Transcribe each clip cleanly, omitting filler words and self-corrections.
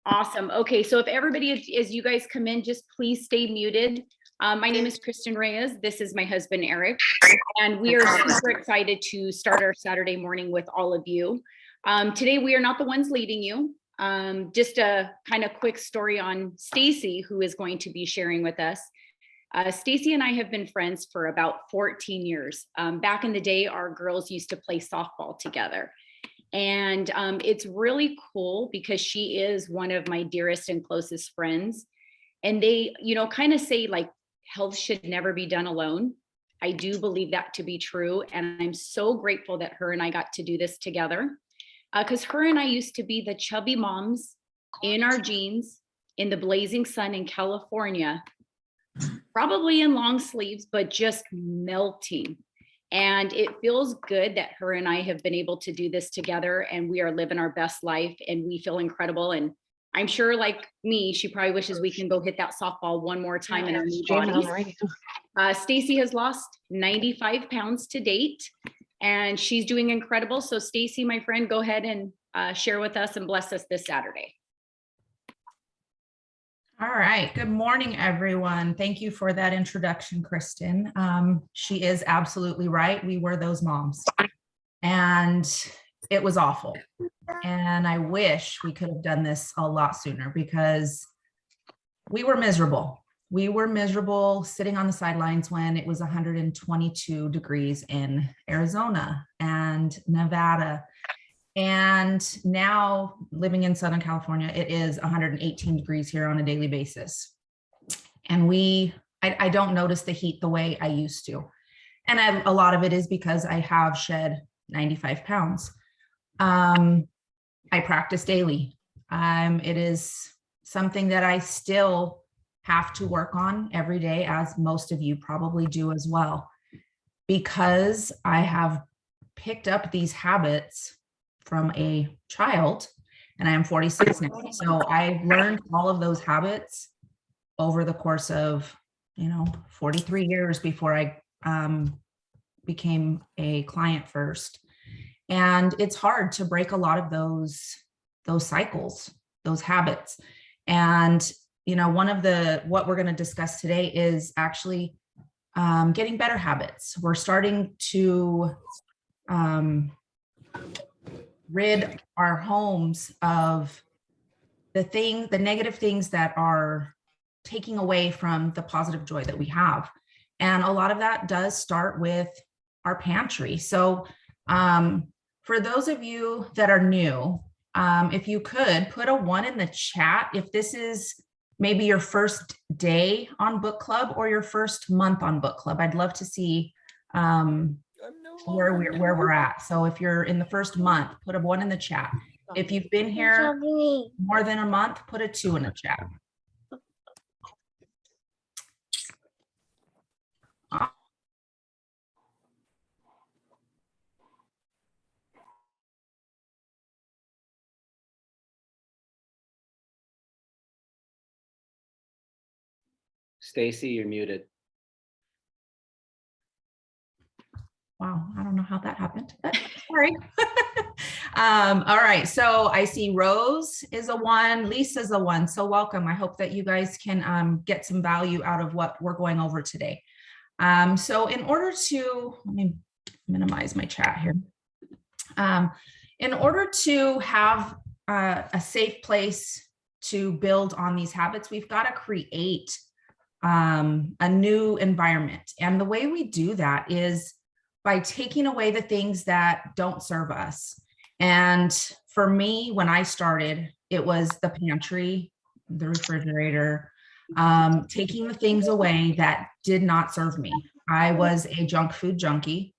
Awesome. Okay, so if everybody, as you guys come in, just please stay muted. My name is Kristen Reyes. This is my husband, Eric, and we are super excited to start our Saturday morning with all of you. Today, we are not the ones leading you. Just a kind of quick story on Stacy, who is going to be sharing with us. Stacy and I have been friends for about 14 years. Back in the day, our girls used to play softball together. And it's really cool because she is one of my dearest and closest friends. And they, kind of say like health should never be done alone. I do believe that to be true. And I'm so grateful that her and I got to do this together. Because her and I used to be the chubby moms in our jeans in the blazing sun in California, probably in long sleeves, but just melting. And it feels good that her and I have been able to do this together, and we are living our best life and we feel incredible. And I'm sure, like me, she probably wishes we can go hit that softball one more time in our new bodies. Stacy has lost 95 pounds to date, and she's doing incredible. So Stacy, my friend, go ahead and share with us and bless us this Saturday. All right. Good morning, everyone. Thank you for that introduction, Kristen. She is absolutely right. We were those moms, and it was awful. And I wish we could have done this a lot sooner because we were miserable. We were miserable sitting on the sidelines when it was 122 degrees in Arizona and Nevada. And now living in Southern California, it is 118 degrees here on a daily basis. And I don't notice the heat the way I used to. And a lot of it is because I have shed 95 pounds. I practice daily. It is something that I still have to work on every day, as most of you probably do as well, because I have picked up these habits from a child, and I am 46 now. So I learned all of those habits over the course of, 43 years before I became a client first. And it's hard to break a lot of those cycles, those habits. And, what we're going to discuss today is actually getting better habits. We're starting to rid our homes of the negative things that are taking away from the positive joy that we have. And a lot of that does start with our pantry. So for those of you that are new, if you could put a 1 in the chat, if this is maybe your first day on book club or your first month on book club, I'd love to see where we're at. So if you're in the first month, put a 1 in the chat. If you've been here more than a month, put a 2 in the chat. Stacy, you're muted. Wow, I don't know how that happened. Sorry. All right, so I see Rose is a 1, Lisa's a 1. So welcome. I hope that you guys can get some value out of what we're going over today. So in order to, let me minimize my chat here. In order to have a safe place to build on these habits, we've got to create a new environment. And the way we do that is by taking away the things that don't serve us. And for me, when I started, it was the pantry, the refrigerator, taking the things away that did not serve me. I was a junk food junkie.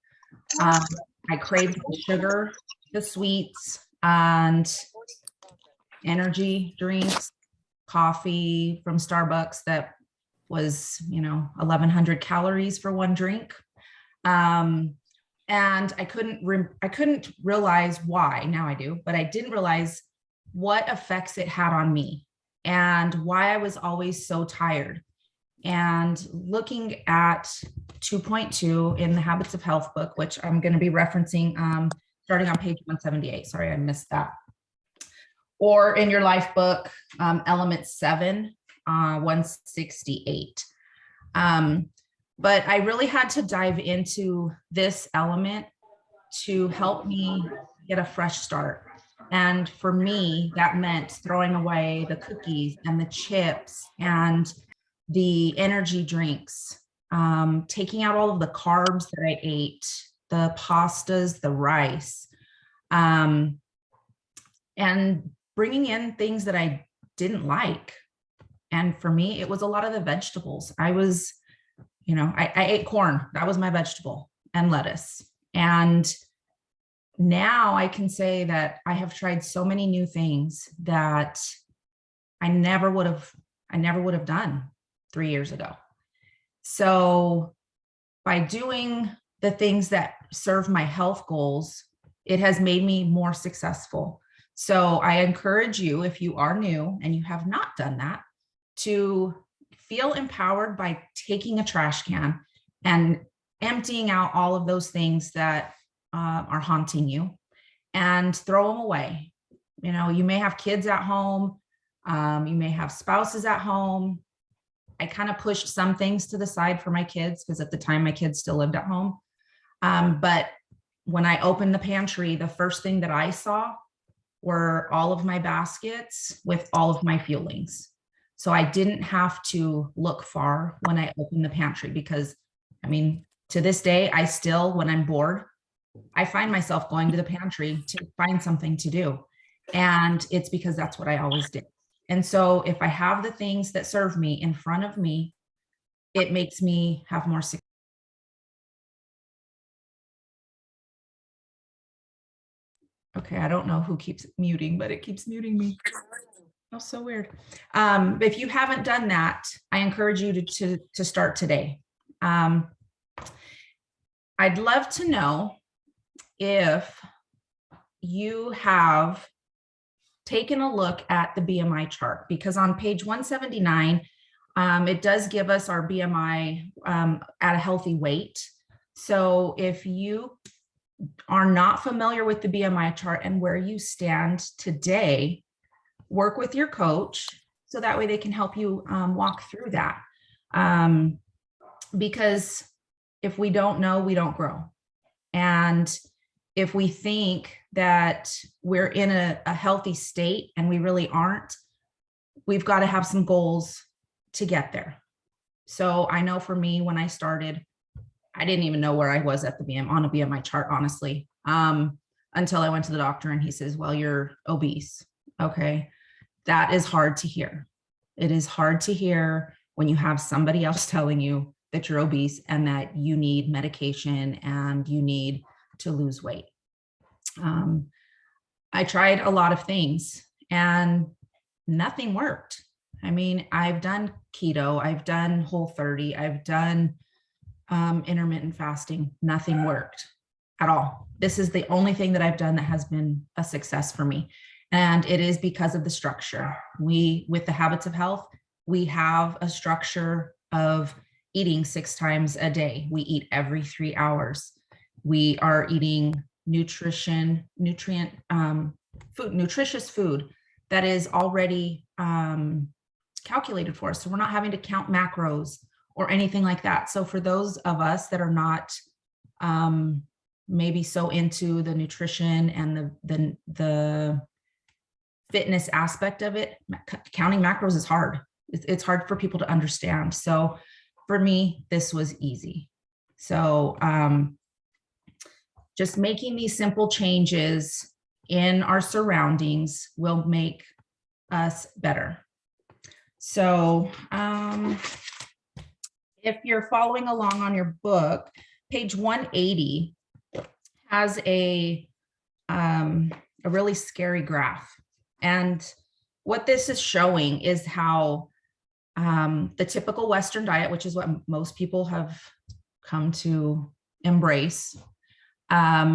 I craved the sugar, the sweets, and energy drinks, coffee from Starbucks that was, 1,100 calories for one drink. And I couldn't realize why. Now I do, but I didn't realize what effects it had on me and why I was always so tired. And looking at 2.2 in the Habits of Health book, which I'm going to be referencing starting on page 178. Sorry, I missed that. or in your life book, element 7, 168. But I really had to dive into this element to help me get a fresh start. And for me, that meant throwing away the cookies and the chips and the energy drinks, taking out all of the carbs that I ate, the pastas, the rice, and bringing in things that I didn't like. And for me, it was a lot of the vegetables. I ate corn. That was my vegetable, and lettuce. And now I can say that I have tried so many new things that I never would have done 3 years ago. So by doing the things that serve my health goals, it has made me more successful. So I encourage you, if you are new and you have not done that, to feel empowered by taking a trash can and emptying out all of those things that are haunting you and throw them away. You know, you may have kids at home, you may have spouses at home. I kind of pushed some things to the side for my kids because at the time my kids still lived at home. But when I opened the pantry, the first thing that I saw were all of my baskets with all of my fuelings. So I didn't have to look far when I opened the pantry because, I mean, to this day, I still, when I'm bored, I find myself going to the pantry to find something to do. And it's because that's what I always did. And so if I have the things that serve me in front of me, it makes me have more success. Okay, I don't know who keeps muting, but it keeps muting me. Oh, so weird. If you haven't done that, I encourage you to start today. I'd love to know if you have taken a look at the BMI chart, because on page 179, it does give us our BMI at a healthy weight. So if you are not familiar with the BMI chart and where you stand today, work with your coach so that way they can help you walk through that. Because if we don't know, we don't grow. And if we think that we're in a healthy state and we really aren't, we've got to have some goals to get there. So I know for me, when I started, I didn't even know where I was at on a BMI chart, honestly, until I went to the doctor and he says, well, you're obese. Okay. That is hard to hear. It is hard to hear when you have somebody else telling you that you're obese and that you need medication and you need to lose weight. I tried a lot of things and nothing worked. I mean, I've done keto, I've done Whole30, I've done intermittent fasting. Nothing worked at all. This is the only thing that I've done that has been a success for me. And it is because of the structure. With the Habits of Health, we have a structure of eating 6 times a day. We eat every 3 hours. We are eating nutritious food that is already calculated for us. So we're not having to count macros or anything like that. So for those of us that are not maybe so into the nutrition and the fitness aspect of it, counting macros is hard. It's hard for people to understand. So for me, this was easy. So just making these simple changes in our surroundings will make us better. So if you're following along on your book, page 180 has a really scary graph. And what this is showing is how the typical Western diet, which is what most people have come to embrace,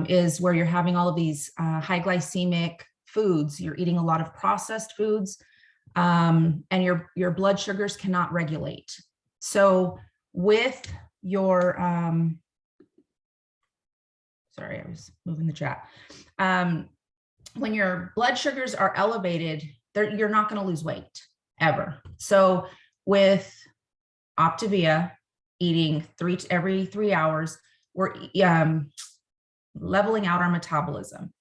is where you're having all of these high glycemic foods. You're eating a lot of processed foods, and your blood sugars cannot regulate. So with your, sorry, I was moving the chat. when your blood sugars are elevated, you're not going to lose weight ever. So with Optavia, eating every 3 hours, we're leveling out our metabolism.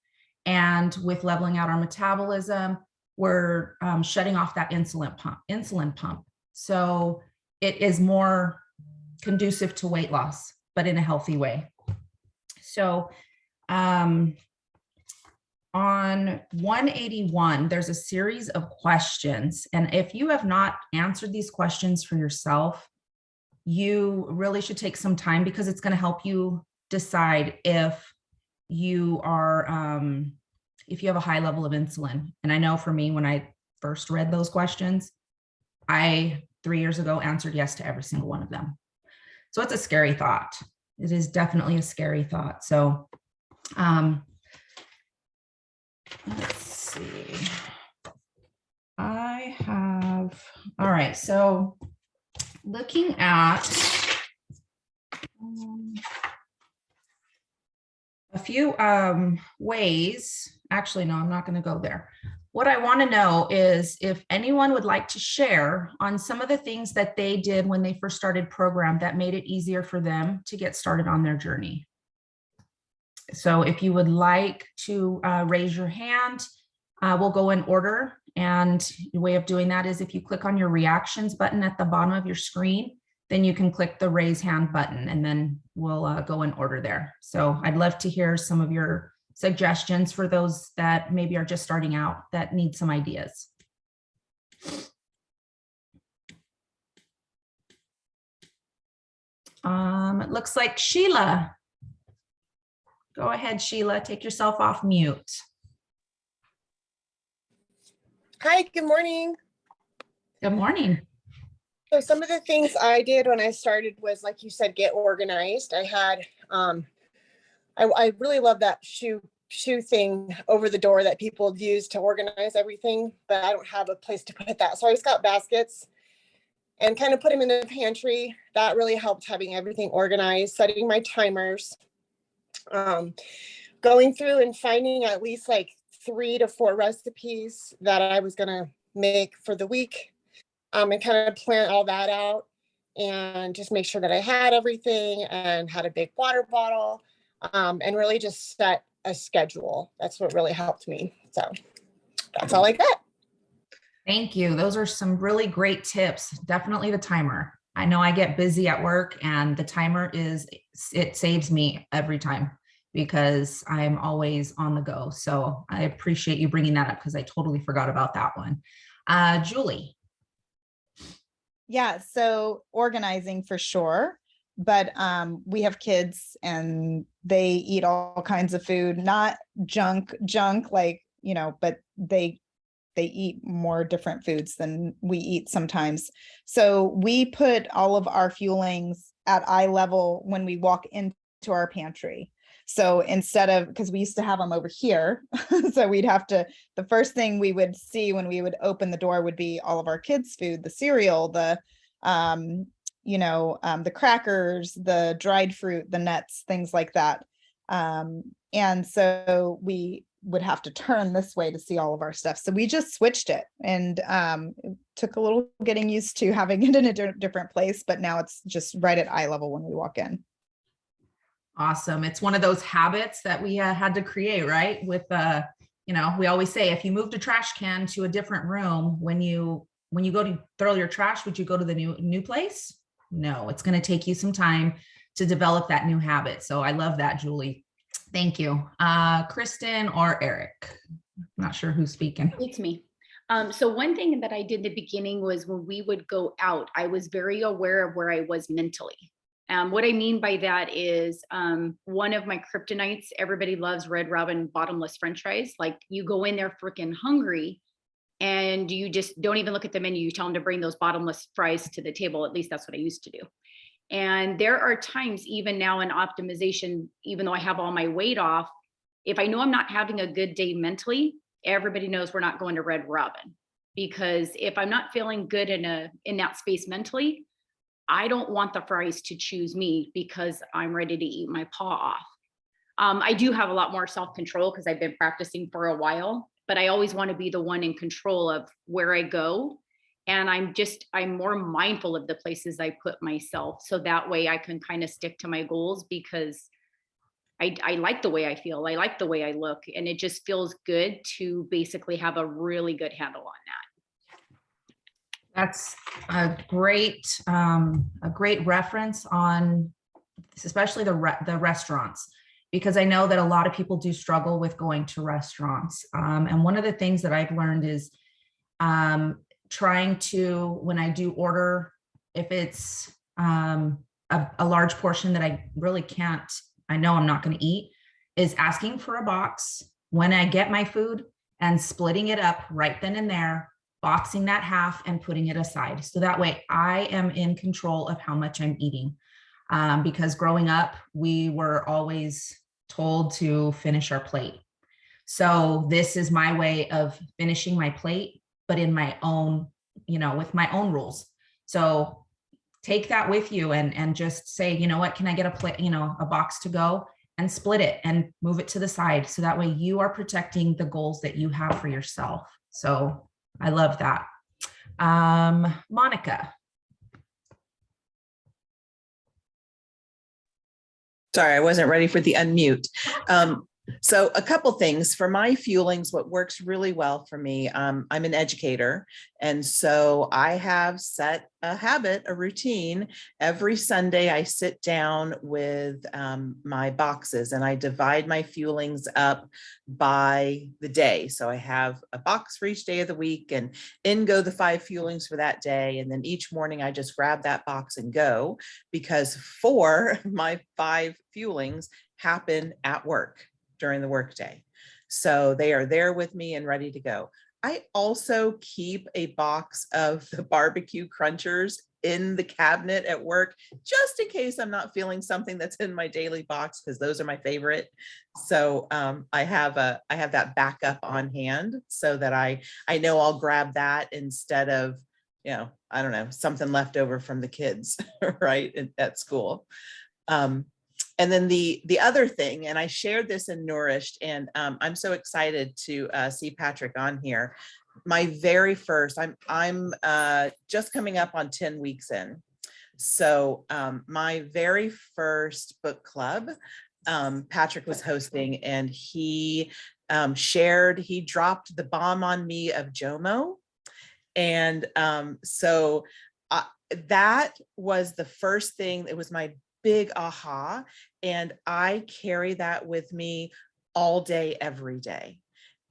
And with leveling out our metabolism, we're shutting off that insulin pump. So it is more conducive to weight loss, but in a healthy way. So on 181, there's a series of questions. And if you have not answered these questions for yourself, you really should take some time, because it's going to help you decide if you are, if you have a high level of insulin. And I know for me, when I first read those questions, I 3 years ago answered yes to every single one of them. So it's a scary thought. It is definitely a scary thought. So let's see. I have, all right. So looking at a few ways, actually, no, I'm not going to go there. What I want to know is if anyone would like to share on some of the things that they did when they first started program that made it easier for them to get started on their journey. So if you would like to raise your hand, we'll go in order. And the way of doing that is if you click on your reactions button at the bottom of your screen, then you can click the raise hand button, and then we'll go in order there. So I'd love to hear some of your suggestions for those that maybe are just starting out that need some ideas. It looks like Sheila. Go ahead, Sheila, take yourself off mute. Hi, good morning. Good morning. So some of the things I did when I started was, like you said, get organized. I had, I really love that shoe thing over the door that people use to organize everything, but I don't have a place to put that. So I just got baskets and kind of put them in the pantry. That really helped, having everything organized, setting my timers, going through and finding at least like 3 to 4 recipes that I was going to make for the week, and kind of plan all that out and just make sure that I had everything and had a big water bottle, and really just set a schedule. That's what really helped me. So that's all I got. Thank you. Those are some really great tips. Definitely the timer. I know I get busy at work, and the timer it saves me every time because I'm always on the go. So I appreciate you bringing that up because I totally forgot about that one. Julie. Yeah, so organizing for sure, but we have kids and they eat all kinds of food, not junk like, but they eat more different foods than we eat sometimes. So we put all of our fuelings at eye level when we walk into our pantry. So instead of, because we used to have them over here, so we'd have to, the first thing we would see when we would open the door would be all of our kids' food, the cereal, the crackers, the dried fruit, the nuts, things like that. And so we would have to turn this way to see all of our stuff. So we just switched it, and it took a little getting used to having it in a different place, but now it's just right at eye level when we walk in. Awesome. It's one of those habits that we had to create, right? With, we always say, if you moved a trash can to a different room, when you go to throw your trash, would you go to the new place? No, it's going to take you some time to develop that new habit. So I love that, Julie. Thank you. Kristen or Eric? I'm not sure who's speaking. It's me. So one thing that I did in the beginning was when we would go out, I was very aware of where I was mentally. What I mean by that is one of my kryptonites, everybody loves Red Robin bottomless French fries. Like, you go in there freaking hungry and you just don't even look at the menu. You tell them to bring those bottomless fries to the table. At least that's what I used to do. And there are times, even now in optimization, even though I have all my weight off, if I know I'm not having a good day mentally, everybody knows we're not going to Red Robin. Because if I'm not feeling good in that space mentally, I don't want the fries to choose me because I'm ready to eat my paw off. I do have a lot more self-control because I've been practicing for a while, but I always want to be the one in control of where I go. And I'm more mindful of the places I put myself. So that way I can kind of stick to my goals, because I like the way I feel. I like the way I look, and it just feels good to basically have a really good handle on that. That's a great reference on, especially the restaurants, because I know that a lot of people do struggle with going to restaurants. And one of the things that I've learned is trying to, when I do order, if it's a large portion that I really can't, I know I'm not going to eat, is asking for a box when I get my food and splitting it up right then and there, boxing that half and putting it aside. So that way I am in control of how much I'm eating. Because growing up, we were always told to finish our plate. So this is my way of finishing my plate, but in my own, with my own rules. So take that with you and just say, you know what, can I get a plate, a box to go, and split it and move it to the side. So that way you are protecting the goals that you have for yourself. So I love that. Monica. Sorry, I wasn't ready for the unmute. So a couple things for my fuelings, what works really well for me, I'm an educator. And so I have set a habit, a routine. Every Sunday I sit down with my boxes and I divide my fuelings up by the day. So I have a box for each day of the week, and in go the 5 fuelings for that day. And then each morning I just grab that box and go, because 4 of my 5 fuelings happen at work during the workday. So they are there with me and ready to go. I also keep a box of the barbecue crunchers in the cabinet at work, just in case I'm not feeling something that's in my daily box, because those are my favorite. So I have that backup on hand so that I know I'll grab that instead of, I don't know, something left over from the kids, right, at school. And then the other thing, and I shared this in Nourished, and I'm so excited to see Patrick on here. My very first, I'm just coming up on 10 weeks in. So my very first book club, Patrick was hosting, and he dropped the bomb on me of JOMO. And so that was the first thing. It was my big aha. And I carry that with me all day, every day.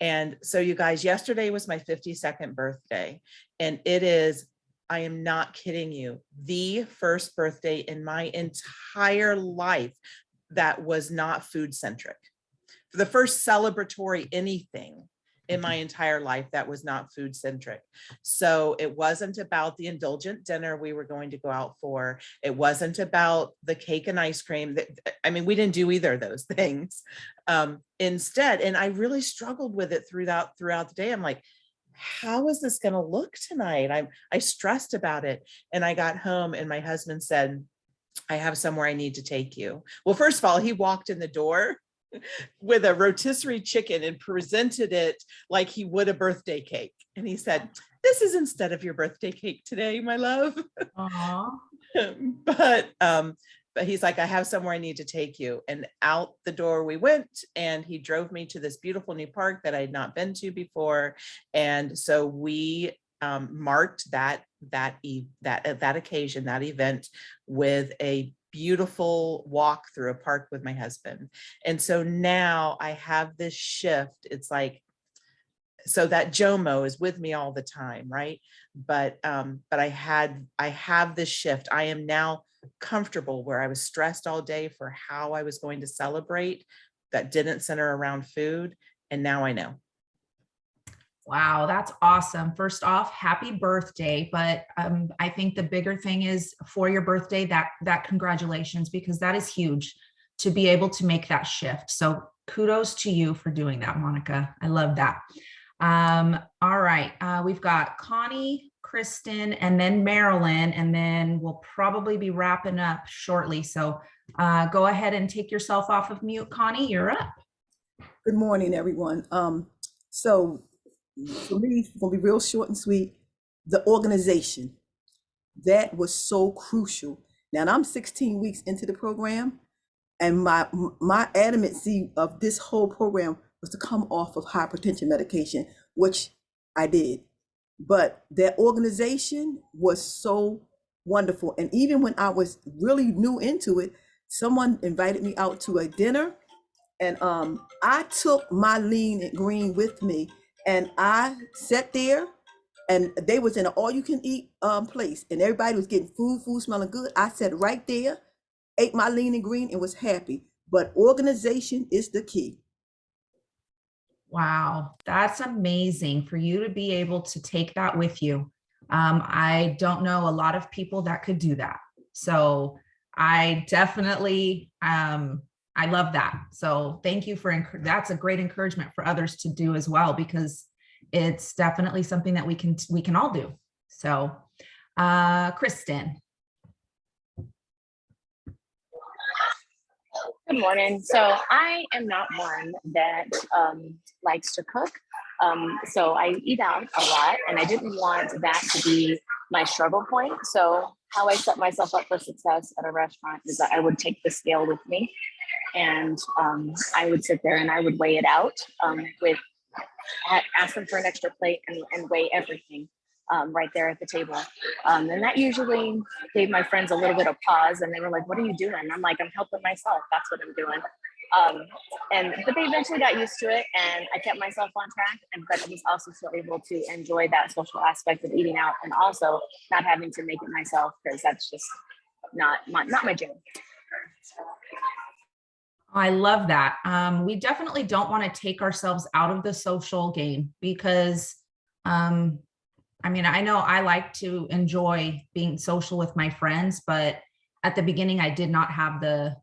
And so you guys, yesterday was my 52nd birthday. And I am not kidding you, the first birthday in my entire life that was not food centric. For the first celebratory anything in my entire life that was not food centric. So it wasn't about the indulgent dinner we were going to go out for. It wasn't about the cake and ice cream. We didn't do either of those things. Instead, and I really struggled with it throughout the day. I'm like, how is this going to look tonight? I stressed about it. And I got home and my husband said, I have somewhere I need to take you. Well, first of all, he walked in the door with a rotisserie chicken and presented it like he would a birthday cake. And he said, this is instead of your birthday cake today, my love. But he's like, I have somewhere I need to take you. And out the door we went, and he drove me to this beautiful new park that I had not been to before. And so we marked that occasion, that event, with a beautiful walk through a park with my husband. And so now I have this shift. It's like, so that JOMO is with me all the time, right? But I have this shift. I am now comfortable where I was stressed all day for how I was going to celebrate that didn't center around food. And now I know. Wow, that's awesome. First off, happy birthday. But I think the bigger thing is for your birthday, that congratulations, because that is huge to be able to make that shift. So kudos to you for doing that, Monica. I love that. All right, we've got Connie Kristen, and then Marilyn, and then we'll probably be wrapping up shortly. So go ahead and take yourself off of mute. Connie, you're up. Good morning, everyone. So for me, it's gonna be real short and sweet. The organization, that was so crucial. Now I'm 16 weeks into the program, and my adamancy of this whole program was to come off of hypertension medication, which I did. But that organization was so wonderful. And even when I was really new into it, someone invited me out to a dinner, and I took my lean and green with me, and I sat there, and they was in an all-you-can-eat place, and everybody was getting food smelling good. I sat right there, ate my lean and green, and was happy. But organization is the key. Wow, that's amazing for you to be able to take that with you. I don't know a lot of people that could do that. So I definitely, I love that. So thank you for, that's a great encouragement for others to do as well, because it's definitely something that we can all do. So, Kristen. Good morning. So I am not one that likes to cook. So I eat out a lot, and I didn't want that to be my struggle point. So how I set myself up for success at a restaurant is that I would take the scale with me, and I would sit there and I would weigh it out ask them for an extra plate and weigh everything right there at the table. And that usually gave my friends a little bit of pause, and they were like, "What are you doing?" I'm like, "I'm helping myself. That's what I'm doing." But they eventually got used to it, and I kept myself on track. But I was also still able to enjoy that social aspect of eating out, and also not having to make it myself, because that's just not my jam. I love that. We definitely don't want to take ourselves out of the social game, because I mean, I know I like to enjoy being social with my friends, but at the beginning I did not have the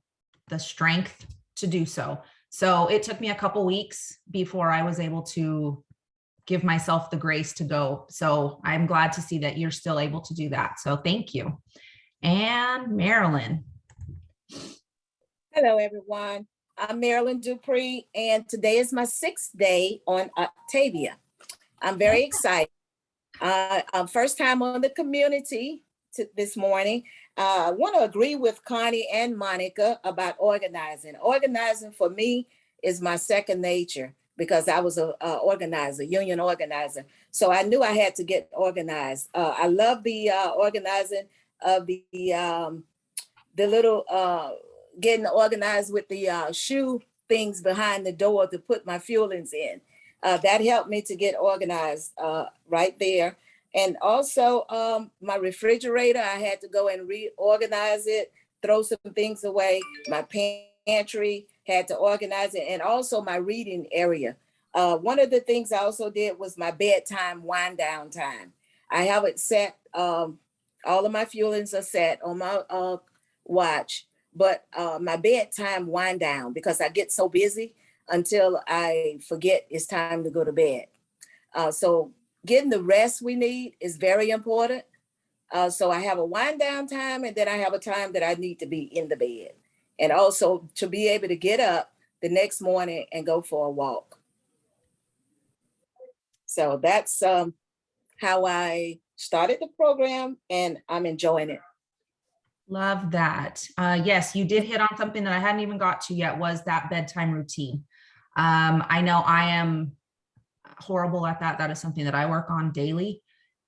strength to do so. So it took me a couple weeks before I was able to give myself the grace to go. So I'm glad to see that you're still able to do that. So thank you. And Marilyn. Hello, everyone. I'm Marilyn Dupree, and today is my 6th day on Octavia. I'm very excited. First time on the community this morning. I want to agree with Connie and Monica about organizing. Organizing for me is my second nature, because I was a organizer, union organizer. So I knew I had to get organized. I love the organizing of the little getting organized with the shoe things behind the door to put my fuelings in. That helped me to get organized right there. And also my refrigerator, I had to go and reorganize it, throw some things away. My pantry, had to organize it, and also my reading area. One of the things I also did was my bedtime wind down time. I have it set, all of my fuelings are set on my watch, but my bedtime wind down, because I get so busy until I forget it's time to go to bed. So getting the rest we need is very important. So I have a wind down time, and then I have a time that I need to be in the bed, and also to be able to get up the next morning and go for a walk. So that's how I started the program, and I'm enjoying it. Love that. Yes, you did hit on something that I hadn't even got to yet, was that bedtime routine. I know I am horrible at that. That is something that I work on daily.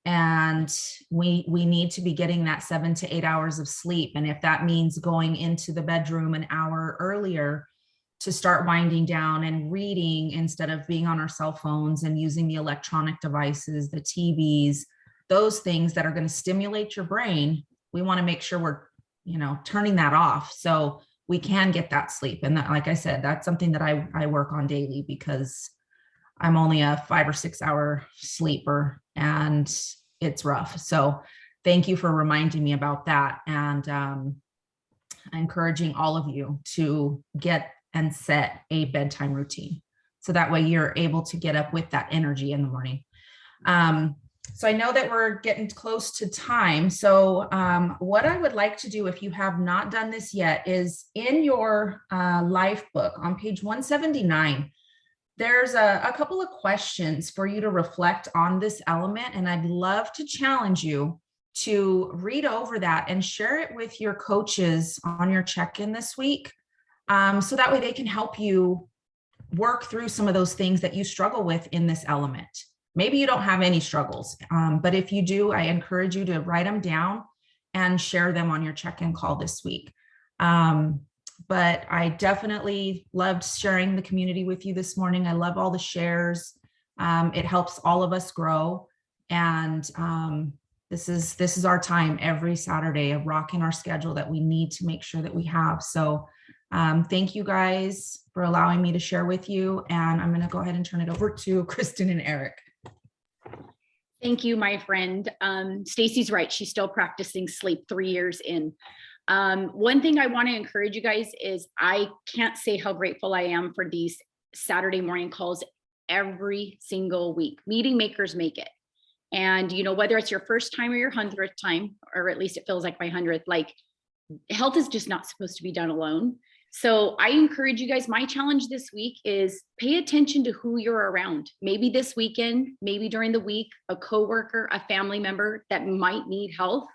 And we need to be getting that 7 to 8 hours of sleep. And if that means going into the bedroom an hour earlier to start winding down and reading instead of being on our cell phones and using the electronic devices, the TVs, those things that are going to stimulate your brain, we want to make sure we're, turning that off so we can get that sleep. And that, like I said, that's something that I work on daily, because I'm only a 5 or 6 hour sleeper and it's rough. So thank you for reminding me about that, and encouraging all of you to get and set a bedtime routine. So that way you're able to get up with that energy in the morning. So I know that we're getting close to time. So what I would like to do, if you have not done this yet, is in your life book on page 179, there's a couple of questions for you to reflect on this element. And I'd love to challenge you to read over that and share it with your coaches on your check-in this week. So that way they can help you work through some of those things that you struggle with in this element. Maybe you don't have any struggles, but if you do, I encourage you to write them down and share them on your check-in call this week. But I definitely loved sharing the community with you this morning. I love all the shares. It helps all of us grow. And this is our time every Saturday, of rocking our schedule that we need to make sure that we have. So thank you guys for allowing me to share with you. And I'm going to go ahead and turn it over to Kristen and Eric. Thank you, my friend. Stacy's right. She's still practicing sleep 3 years in. One thing I want to encourage you guys is I can't say how grateful I am for these Saturday morning calls every single week. Meeting makers make it. And, you know, whether it's your first time or your 100th time, or at least it feels like my 100th, like health is just not supposed to be done alone. So I encourage you guys, my challenge this week is pay attention to who you're around. Maybe this weekend, maybe during the week, a coworker, a family member that might need health,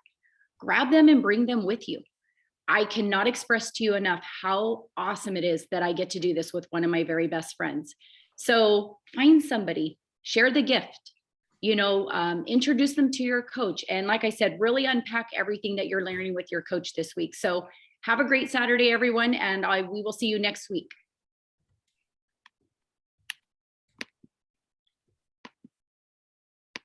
grab them and bring them with you. I cannot express to you enough how awesome it is that I get to do this with one of my very best friends. So find somebody, share the gift, you know, introduce them to your coach. And like I said, really unpack everything that you're learning with your coach this week. So have a great Saturday, everyone. And we will see you next week.